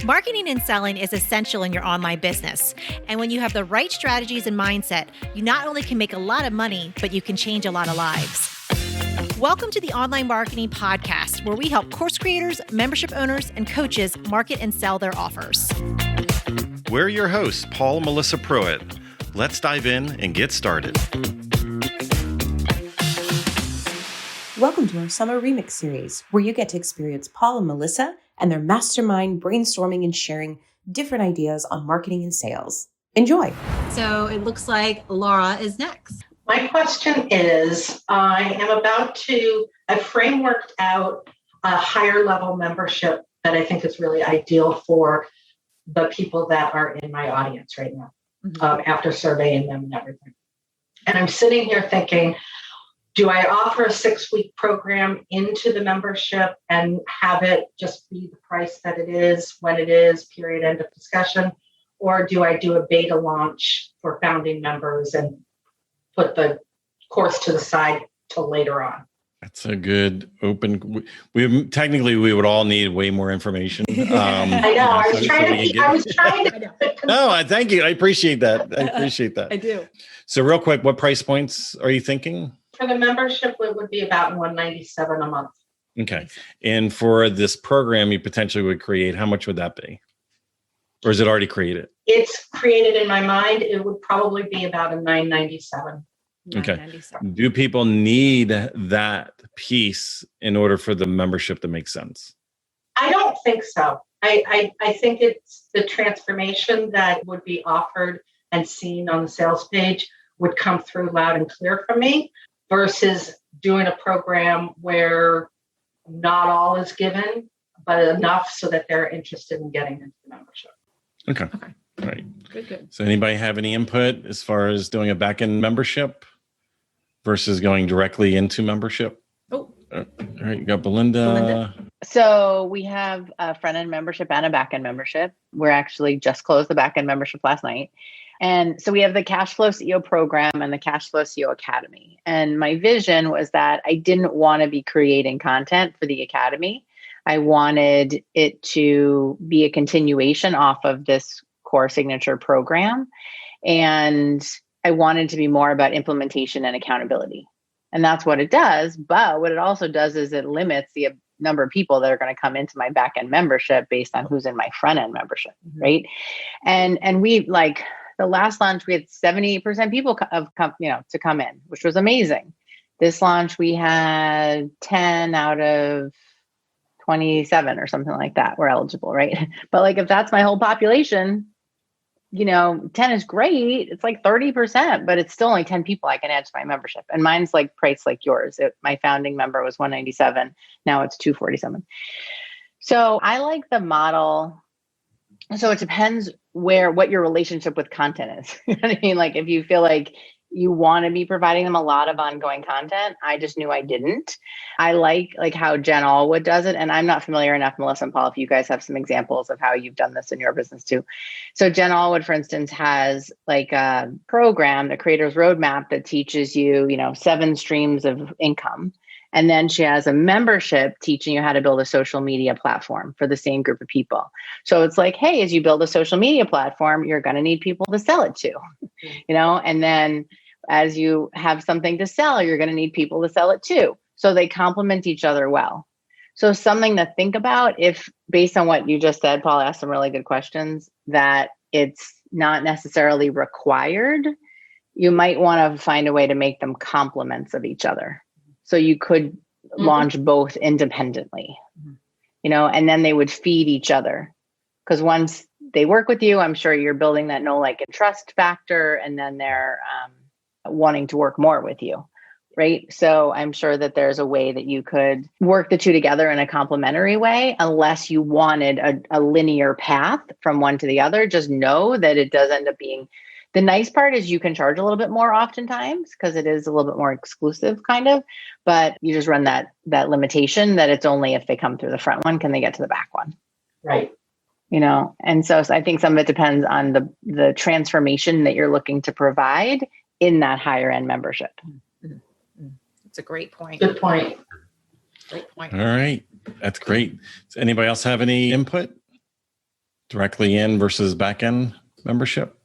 Marketing and selling is essential in your online business. And when you have the right strategies and mindset, you not only can make a lot of money, but you can change a lot of lives. Welcome to the Online Marketing Podcast, where we help course creators, membership owners, and coaches market and sell their offers. We're your hosts, Paul and Melissa Pruitt. Let's dive in and get started. Welcome to our summer remix series, where you get to experience Paul and Melissa and their mastermind brainstorming and sharing different ideas on marketing and sales. Enjoy. So it looks like Laura is next. My question is, I've frameworked out a higher level membership that I think is really ideal for the people that are in my audience right now, after surveying them and everything. And I'm sitting here thinking, do I offer a 6-week program into the membership and have it just be the price that it is, when it is, period, end of discussion? Or do I do a beta launch for founding members and put the course to the side till later on? That's a good open. We would all need way more information. I know. I was trying to. No, thank you. I appreciate that. I do. So real quick, what price points are you thinking? For the membership, it would be about $197 a month. Okay. And for this program you potentially would create, how much would that be? Or is it already created? It's created in my mind. It would probably be about a $997. Okay. Do people need that piece in order for the membership to make sense? I don't think so. I think it's the transformation that would be offered and seen on the sales page would come through loud and clear for me versus doing a program where not all is given, but enough so that they're interested in getting into the membership. Okay. All right. Good. So anybody have any input as far as doing a back-end membership versus going directly into membership? Oh. All right. You got Belinda. So we have a front-end membership and a back-end membership. We're actually just closed the back-end membership last night. And so we have the Cashflow CEO program and the Cashflow CEO Academy. And my vision was that I didn't want to be creating content for the Academy. I wanted it to be a continuation off of this core signature program. And I wanted to be more about implementation and accountability. And that's what it does. But what it also does is it limits the number of people that are going to come into my back-end membership based on who's in my front-end membership, right? And we the last launch, we had 78% people to come in, which was amazing. This launch, we had 10 out of 27 or something like that were eligible, right? But if that's my whole population, 10 is great. It's 30%, but it's still only 10 people I can add to my membership. And mine's priced like yours. My founding member was $197. Now it's $247. So I like the model. So it depends what your relationship with content is. You know what I mean? If you feel like you want to be providing them a lot of ongoing content, I just knew I didn't. I like how Jen Allwood does it. And I'm not familiar enough, Melissa and Paul, if you guys have some examples of how you've done this in your business too. So Jen Allwood, for instance, has a program, the Creator's Roadmap, that teaches you, 7 streams of income. And then she has a membership teaching you how to build a social media platform for the same group of people. So it's hey, as you build a social media platform, you're going to need people to sell it to, and then as you have something to sell, you're going to need people to sell it to. So they complement each other well. So something to think about, if based on what you just said, Paul asked some really good questions, that it's not necessarily required. You might want to find a way to make them complements of each other. So you could launch both independently, and then they would feed each other. Because once they work with you, I'm sure you're building that know, like, and trust factor, and then they're wanting to work more with you, right? So I'm sure that there's a way that you could work the two together in a complementary way, unless you wanted a linear path from one to the other. Just know that it does end up being. The nice part is you can charge a little bit more oftentimes because it is a little bit more exclusive kind of, but you just run that limitation that it's only if they come through the front one, can they get to the back one. Right. And so I think some of it depends on the transformation that you're looking to provide in that higher end membership. It's a great point. Good point. Great point. All right. That's great. Does anybody else have any input? Directly in versus back end membership.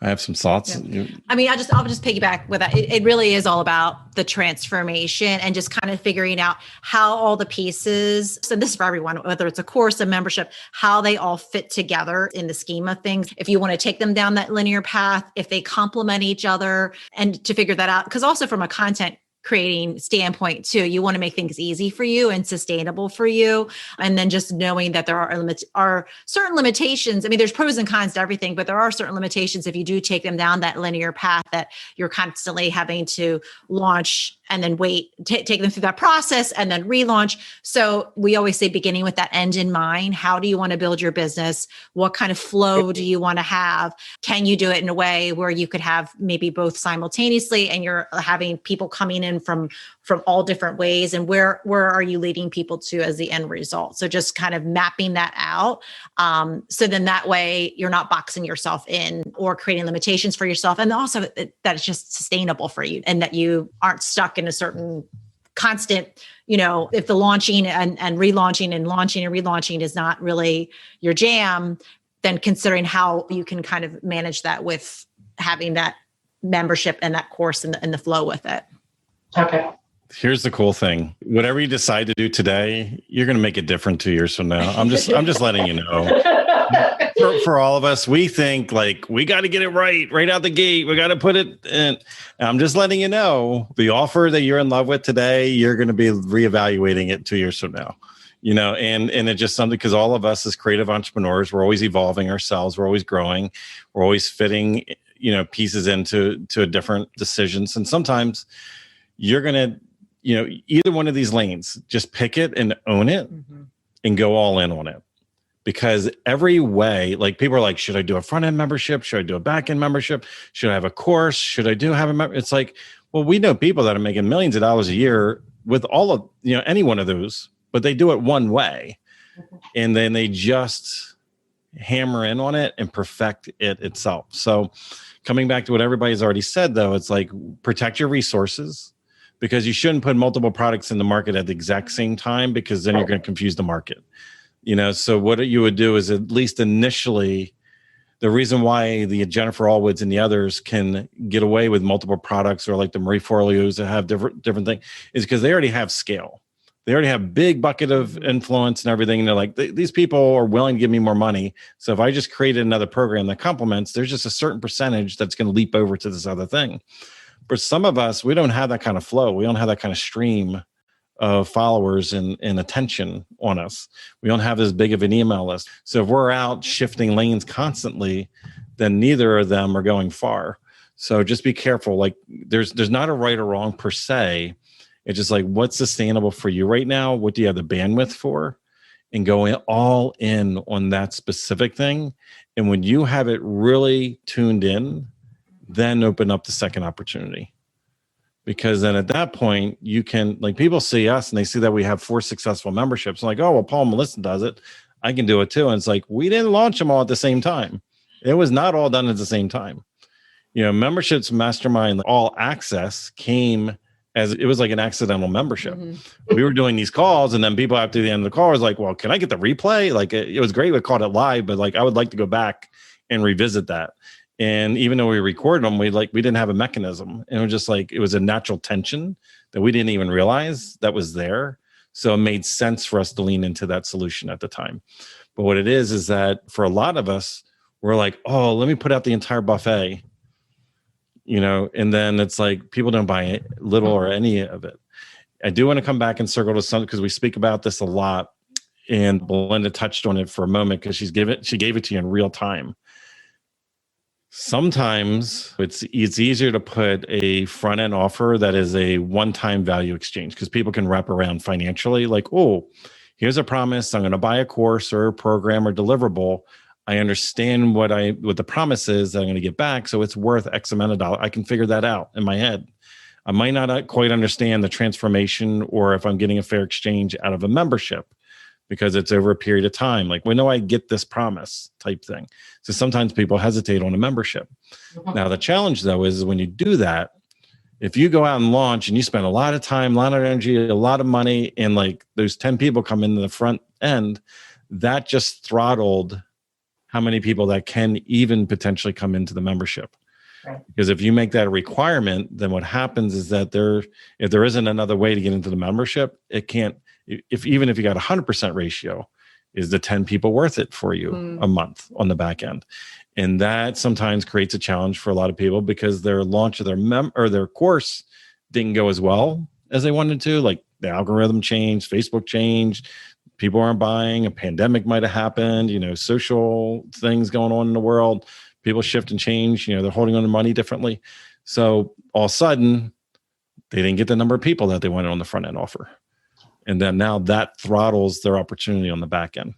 I have some thoughts. Yeah. I mean, I'll just piggyback with that. It really is all about the transformation and just kind of figuring out how all the pieces, so this is for everyone, whether it's a course, a membership, how they all fit together in the scheme of things. If you want to take them down that linear path, if they complement each other, and to figure that out. Because also from a content creating standpoint too, you want to make things easy for you and sustainable for you. And then just knowing that there are certain limitations. I mean, there's pros and cons to everything, but there are certain limitations if you do take them down that linear path that you're constantly having to launch and then take them through that process and then relaunch. So we always say beginning with that end in mind. How do you want to build your business? What kind of flow do you want to have? Can you do it in a way where you could have maybe both simultaneously and you're having people coming in from all different ways, and where are you leading people to as the end result? So just kind of mapping that out. So then that way you're not boxing yourself in or creating limitations for yourself. And also that it's just sustainable for you and that you aren't stuck in a certain constant, if the launching and relaunching and launching and relaunching is not really your jam, then considering how you can kind of manage that with having that membership and that course and the flow with it. Okay. Here's the cool thing. Whatever you decide to do today, you're going to make it different 2 years from now. I'm just letting you know. For all of us, we think like we got to get it right out the gate. We got to put it in. I'm just letting you know the offer that you're in love with today, you're going to be reevaluating it 2 years from now. And it's just something, because all of us as creative entrepreneurs, we're always evolving ourselves. We're always growing. We're always fitting, pieces into different decisions. And sometimes you're going to, either one of these lanes, just pick it and own it and go all in on it. Because every way, like people are like, should I do a front end membership? Should I do a back end membership? Should I have a course? Should I have a membership? It's like, well, we know people that are making millions of dollars a year with all of, any one of those, but they do it one way. And then they just hammer in on it and perfect it itself. So coming back to what everybody's already said, though, it's like protect your resources, because you shouldn't put multiple products in the market at the exact same time, because then you're going to confuse the market. So what you would do is, at least initially, the reason why the Jennifer Allwoods and the others can get away with multiple products, or like the Marie Forleos that have different things, is because they already have scale. They already have big bucket of influence and everything. And they're like, these people are willing to give me more money. So if I just created another program that complements, there's just a certain percentage that's going to leap over to this other thing. For some of us, we don't have that kind of flow. We don't have that kind of stream of followers and attention on us. We don't have as big of an email list. So if we're out shifting lanes constantly, then neither of them are going far. So just be careful. Like there's not a right or wrong per se. It's just like, what's sustainable for you right now? What do you have the bandwidth for? And going all in on that specific thing. And when you have it really tuned in, then open up the second opportunity. Because then at that point, you can, like, people see us and they see that we have 4 successful memberships. I'm like, oh, well, Paul and Melissa does it. I can do it too. And it's like, we didn't launch them all at the same time. It was not all done at the same time. Memberships Mastermind All Access came as, it was like an accidental membership. We were doing these calls, and then people after the end of the call was like, well, can I get the replay? Like it was great. We caught it live, but like, I would like to go back and revisit that. And even though we recorded them, we didn't have a mechanism. And it was just like, it was a natural tension that we didn't even realize that was there. So it made sense for us to lean into that solution at the time. But what it is that for a lot of us, we're like, oh, let me put out the entire buffet, and then it's like, people don't buy little or any of it. I do want to come back and circle to something, because we speak about this a lot. And Belinda touched on it for a moment, because she gave it to you in real time. Sometimes it's easier to put a front end offer that is a one-time value exchange, because people can wrap around financially, like, oh, here's a promise. I'm going to buy a course or a program or deliverable. I understand what the promise is that I'm going to get back. So it's worth X amount of dollars. I can figure that out in my head. I might not quite understand the transformation, or if I'm getting a fair exchange out of a membership, because it's over a period of time. Like, when do I get this promise type thing? So sometimes people hesitate on a membership. Now, the challenge, though, is when you do that, if you go out and launch and you spend a lot of time, a lot of energy, a lot of money, and like those 10 people come into the front end, that just throttled how many people that can even potentially come into the membership. Right. Because if you make that a requirement, then what happens is that if there isn't another way to get into the membership, it can't, even if you got 100% ratio, is the 10 people worth it for you a month on the back end? And that sometimes creates a challenge for a lot of people because their launch of their course didn't go as well as they wanted to. Like the algorithm changed, Facebook changed, people aren't buying, a pandemic might have happened, social things going on in the world, people shift and change, they're holding on to money differently. So all of a sudden, they didn't get the number of people that they wanted on the front end offer. And then now that throttles their opportunity on the back end.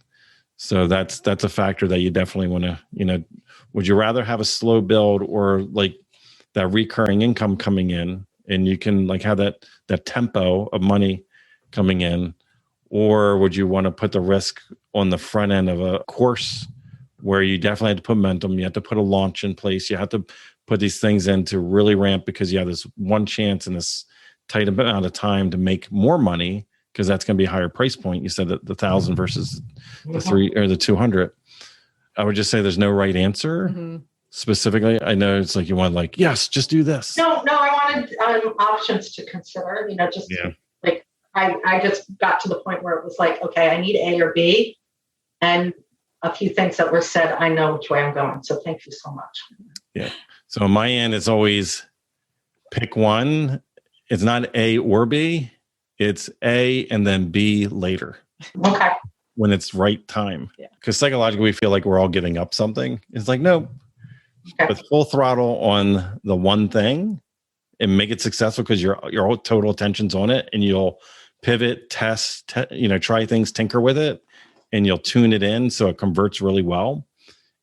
So that's a factor that you definitely want to, would you rather have a slow build or like that recurring income coming in and you can like have that tempo of money coming in, or would you want to put the risk on the front end of a course where you definitely have to put momentum, you have to put a launch in place, you have to put these things in to really ramp because you have this one chance in this tight amount of time to make more money, because that's going to be a higher price point. You said that the 1,000 versus the 3 or the 200. I would just say there's no right answer specifically. I know it's like you want like, yes, just do this. No, I wanted options to consider, like I just got to the point where it was like, okay, I need A or B, and a few things that were said, I know which way I'm going. So thank you so much. Yeah. So on my end, it's always pick one. It's not A or B. It's A and then B later. Okay. When it's right time. Because psychologically, we feel like we're all giving up something. It's like, no. Okay. With full throttle on the one thing and make it successful because your whole total attention's on it, and you'll pivot, test, try things, tinker with it, and you'll tune it in so it converts really well.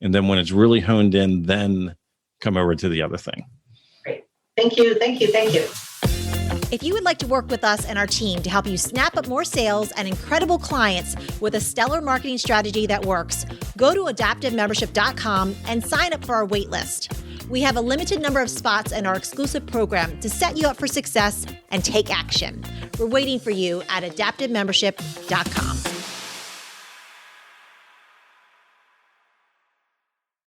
And then when it's really honed in, then come over to the other thing. Great. Thank you. If you would like to work with us and our team to help you snap up more sales and incredible clients with a stellar marketing strategy that works, go to adaptivemembership.com and sign up for our wait list. We have a limited number of spots in our exclusive program to set you up for success and take action. We're waiting for you at adaptivemembership.com.